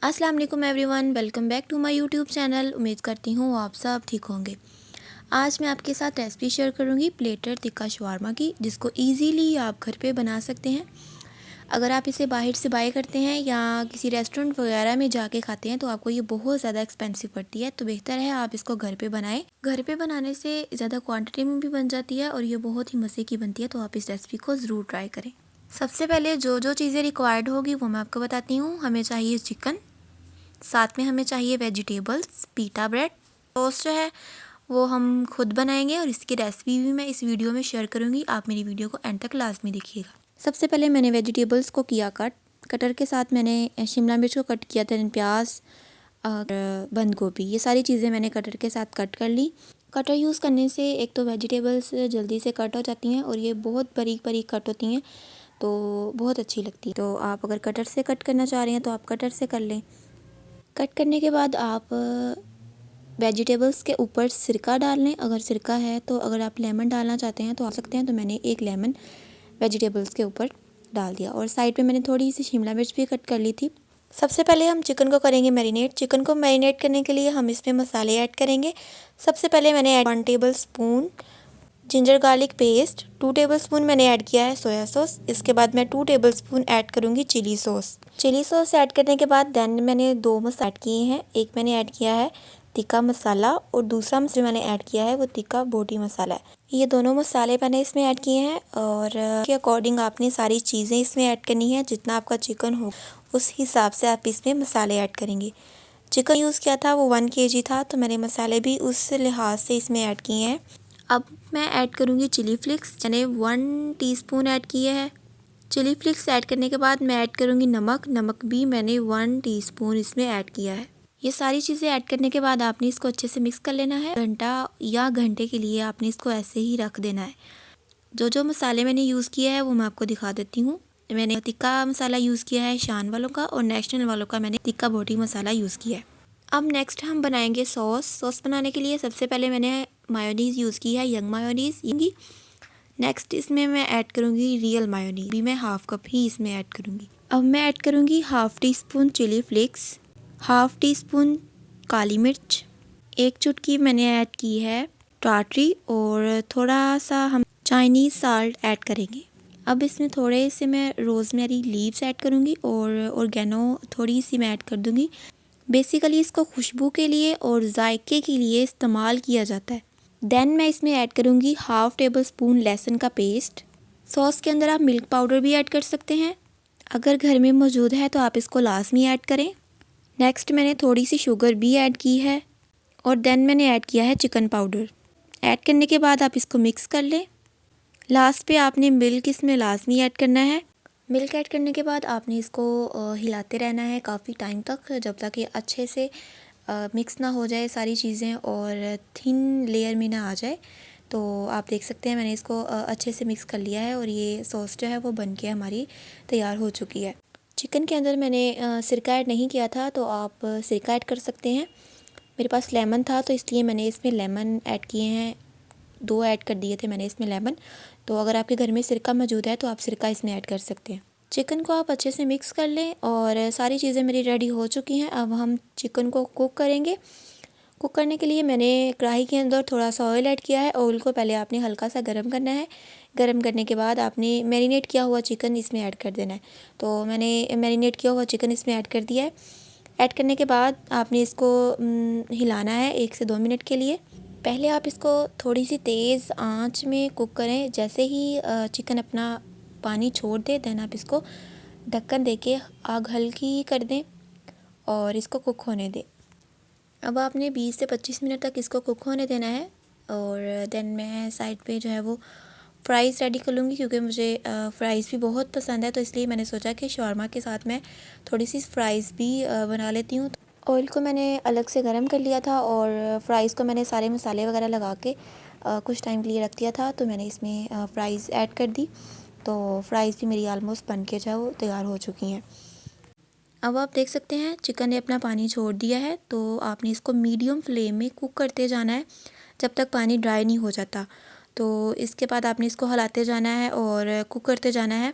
अस्सलाम वालेकुम everyone, welcome back to my YouTube channel. उम्मीद करती हूँ आप सब ठीक होंगे। आज मैं आपके साथ रेसिपी शेयर करूँगी प्लेटर तिक्का शवारमा की, जिसको इजीली आप घर पे बना सकते हैं। अगर आप इसे बाहर से बाय करते हैं या किसी रेस्टोरेंट वगैरह में जाके खाते हैं तो आपको ये बहुत ज़्यादा एक्सपेंसिव पड़ती है, तो बेहतर है आप इसको घर पे बनाएं। घर पे बनाने से ज़्यादा क्वांटिटी में भी बन जाती है और ये बहुत ही मज़े की बनती है, तो आप इस रेसिपी को ज़रूर ट्राई करें। सबसे पहले जो जो चीज़ें रिक्वायर्ड होगी वो मैं आपको बताती हूँ। हमें चाहिए चिकन, साथ में हमें चाहिए वेजिटेबल्स, पीटा ब्रेड। टोस्ट जो है वो हम खुद बनाएंगे और इसकी रेसिपी भी मैं इस वीडियो में शेयर करूँगी। आप मेरी वीडियो को एंड तक लाजमी देखिएगा। सबसे पहले मैंने वेजिटेबल्स को किया कटर के साथ मैंने शिमला मिर्च को कट किया, देन प्याज और बंद गोभी, ये सारी चीज़ें मैंने कटर के साथ कट कर ली। कटर यूज़ करने से एक तो वेजिटेबल्स जल्दी से कट हो जाती हैं और ये बहुत बारीक बारीक कट होती हैं, तो बहुत अच्छी लगती है। तो आप अगर कटर से कट करना चाह रहे हैं तो आप कटर से कर लें। कट करने के बाद आप वेजिटेबल्स के ऊपर सिरका डाल लें, अगर सिरका है तो। अगर आप लेमन डालना चाहते हैं तो आ सकते हैं, तो मैंने एक लेमन वेजिटेबल्स के ऊपर डाल दिया। और साइड पे मैंने थोड़ी सी शिमला मिर्च भी कट कर ली थी। सबसे पहले हम चिकन को करेंगे मैरिनेट। चिकन को मैरिनेट करने के लिए हम इसमें मसाले ऐड करेंगे। सबसे पहले मैंने add 1 tablespoon ginger garlic paste, 2 tablespoon मैंने ऐड किया है सोया सॉस। इसके बाद मैं 2 टेबल स्पून ऐड करूँगी chilli sauce. Chilli sauce add करने के बाद देन मैंने 2 मसाले ऐड किए हैं। एक मैंने ऐड किया है तिक्का मसाला और दूसरा मसाला मैंने ऐड किया है वो तिक्का बोटी मसाला है। ये दोनों मसाले मैंने इसमें ऐड किए हैं और के अकॉर्डिंग आपने सारी चीज़ें इसमें ऐड करनी है। जितना आपका चिकन हो उस हिसाब से आप इसमें मसाले ऐड करेंगे। चिकन यूज़ किया था वो 1 kg था, तो मैंने मसाले भी उस लिहाज से इसमें ऐड किए हैं। अब मैं ऐड करूँगी चिली फ्लिक्स, मैंने 1 टीस्पून ऐड किए हैं। चिली फ्लिक्स ऐड करने के बाद मैं ऐड करूँगी नमक भी मैंने 1 टीस्पून इसमें ऐड किया है। ये सारी चीज़ें ऐड करने के बाद आपने इसको अच्छे से मिक्स कर लेना है। घंटे के लिए आपने इसको ऐसे ही रख देना है। जो जो मसाले मैंने यूज़ किया है वो मैं आपको दिखा देती हूँ। मैंने तिक्का मसाला यूज़ किया है शान वालों का, और नेशनल वालों का मैंने तिक्का बोटी मसाला यूज़ किया है। अब नेक्स्ट हम बनाएंगे सॉस बनाने के लिए सबसे पहले मैंने मायोनीज़ यूज़ की है, यंग मायोनीज़। नेक्स्ट इसमें मैं ऐड करूँगी रियल मायोनीज़, भी मैं हाफ कप ही इसमें ऐड करूँगी। अब मैं ऐड करूँगी 1/2 टीस्पून चिली फ्लेक्स, 1/2 टीस्पून काली मिर्च, 1 चुटकी मैंने ऐड की है टाटरी, और थोड़ा सा हम चाइनीज़ साल्ट ऐड करेंगे। अब इसमें थोड़े से मैं रोज़मेरी लीव्स ऐड करूँगी और ऑर्गेनो थोड़ी सी मैं ऐड कर दूँगी। बेसिकली इसको खुशबू के लिए और जायके के लिए इस्तेमाल किया जाता है। देन मैं इसमें ऐड करूँगी 1/2 टेबल स्पून लहसुन का पेस्ट। सॉस के अंदर आप मिल्क पाउडर भी ऐड कर सकते हैं, अगर घर में मौजूद है तो आप इसको लाजमी ऐड करें। नेक्स्ट मैंने थोड़ी सी शुगर भी ऐड की है और देन मैंने ऐड किया है चिकन पाउडर। ऐड करने के बाद आप इसको मिक्स कर लें। लास्ट पे आपने मिल्क इसमें लाजमी ऐड करना है। मिल्क ऐड करने के बाद आपने इसको हिलाते रहना है काफ़ी टाइम तक, जब तक ये अच्छे से मिक्स ना हो जाए सारी चीज़ें और थिन लेयर में ना आ जाए। तो आप देख सकते हैं मैंने इसको अच्छे से मिक्स कर लिया है और ये सॉस जो है वो बन के हमारी तैयार हो चुकी है। चिकन के अंदर मैंने सिरका ऐड नहीं किया था, तो आप सिरका ऐड कर सकते हैं। मेरे पास लेमन था तो इसलिए मैंने इसमें लेमन ऐड किए हैं, 2 ऐड कर दिए थे मैंने इसमें लेमन। तो अगर आपके घर में सिरका मौजूद है तो आप सिरका इसमें ऐड कर सकते हैं। चिकन को आप अच्छे से मिक्स कर लें और सारी चीज़ें मेरी रेडी हो चुकी हैं। अब हम चिकन को कुक करेंगे। कुक करने के लिए मैंने कढ़ाई के अंदर थोड़ा सा ऑयल ऐड किया है। ऑयल को पहले आपने हल्का सा गर्म करना है। गर्म करने के बाद आपने मैरिनेट किया हुआ चिकन इसमें ऐड कर देना है। तो मैंने मैरिनेट किया हुआ चिकन इसमें ऐड कर दिया है। ऐड करने के बाद आपने इसको हिलाना है 1 से 2 मिनट के लिए। पहले आप इसको थोड़ी सी तेज़ आंच में कुक करें। जैसे ही चिकन अपना पानी छोड़ दे देन आप इसको ढक्कन देके आग हल्की कर दें और इसको कुक होने दें। अब आपने 20 से 25 मिनट तक इसको कुक होने देना है। और देन मैं साइड पे जो है वो फ़्राइज़ रेडी कर लूँगी, क्योंकि मुझे फ़्राइज़ भी बहुत पसंद है, तो इसलिए मैंने सोचा कि शवारमा के साथ मैं थोड़ी सी फ़्राइज़ भी बना लेती हूँ। ऑयल को मैंने अलग से गरम कर लिया था और फ़्राइज़ को मैंने सारे मसाले वगैरह लगा के कुछ टाइम के लिए रख दिया था। तो मैंने इसमें फ़्राइज़ ऐड कर दी, तो फ़्राइज़ भी मेरी आलमोस्ट बन के जो है वो तैयार हो चुकी हैं। अब आप देख सकते हैं चिकन ने अपना पानी छोड़ दिया है, तो आपने इसको मीडियम फ्लेम में कुक करते जाना है जब तक पानी ड्राई नहीं हो जाता। तो इसके बाद आपने इसको हिलाते जाना है और कुक करते जाना है।